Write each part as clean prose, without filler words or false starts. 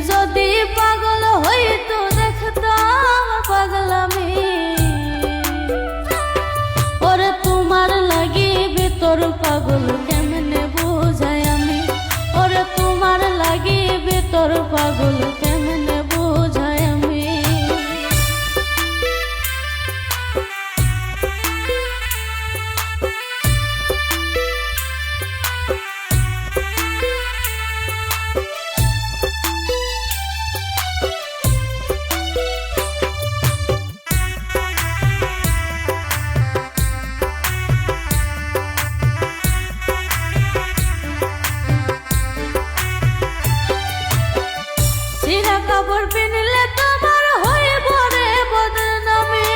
যদি পাগল হইতো দেখতাম পাগলামি। ওরে তোমার লাগি ভিতর পাগল কেমনে বুঝাই আমি। ওরে তোমার লাগি ভিতর পাগল কেমনে বুঝাই আমি। কাপড় পিনলে তোমার হইব রে বদনামি।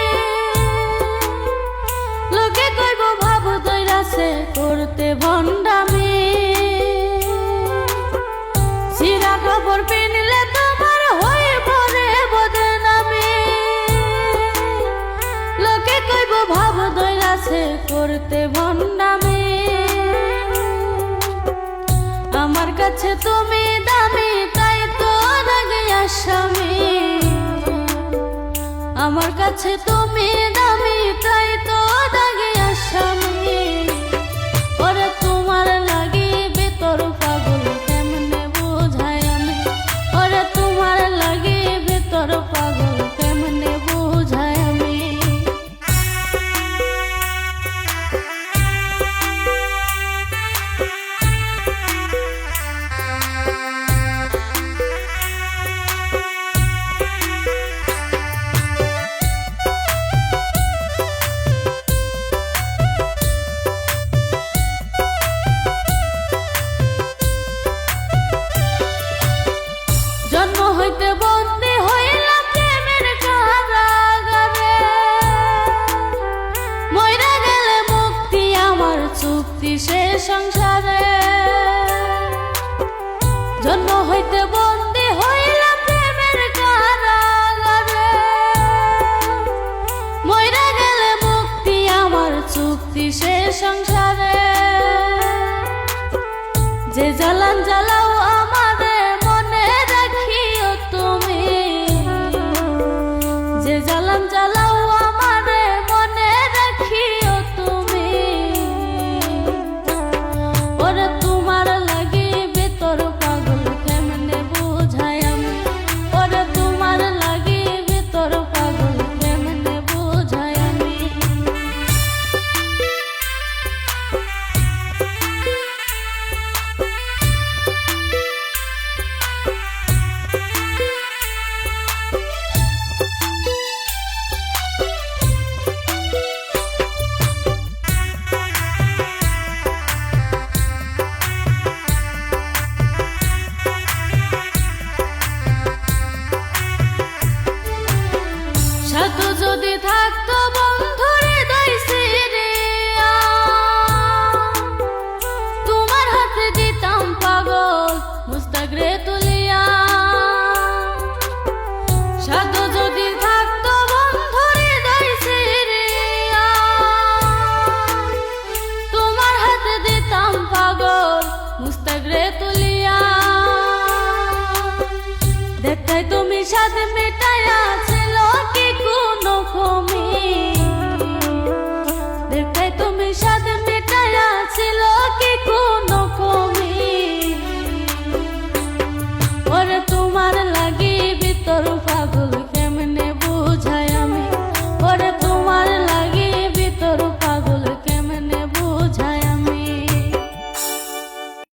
লোকে কইব ভাব দইরাছে করতে ভণ্ডামি। সিরা কাপড় পিনলে তোমার হইব রে বদনামি। লোকে কইব ভাব দইরাছে করতে ভণ্ডামি। আমার কাছে তুমি দামি তাই তো স্বামী। আমার কাছে তুমি দামি তাই তো দাগে আসামি। ওরে তোমার লাগি ভিতর পাগল কেমনে বুঝাই আমি। ওরে তোমার লাগি ভিতর পাগল কেমনে বুঝাই আমি। জন্ম হইতে বন্দী হইলাম প্রেমের কারাগারে। মইরা গেলে মুক্তি আমার চুক্তি সে সংসারে। জন্ম হইতে বন্দী হইলাম প্রেমের কারাগারে। মইরা গেলে মুক্তি আমার চুক্তি সে সংসারে। যে জ্বালান জ্বালাও আমারে মনে রাখিও তুমি। যে জ্বালান জ্বালাও আমারে মনে রাখিও তুমি। ওরে তোমার লাগি ভিতর পাগল কেমনে বুঝাই আমি। ওরে তোমার লাগি ভিতর পাগল কেমনে বুঝাই আমি। সাধু যদি থাকতো বন্ধু হৃদয় সিরিয়া। তোমার হাতে দিতাম পাগল মুস্তাক রে তুলিয়া। সাধু যদি থাকতো বন্ধু হৃদয় সিরিয়া। তোমার হাতে দিতাম পাগল মুস্তাক রে তুলিয়া। দেখতে তুমি সাথে মেটাইয়া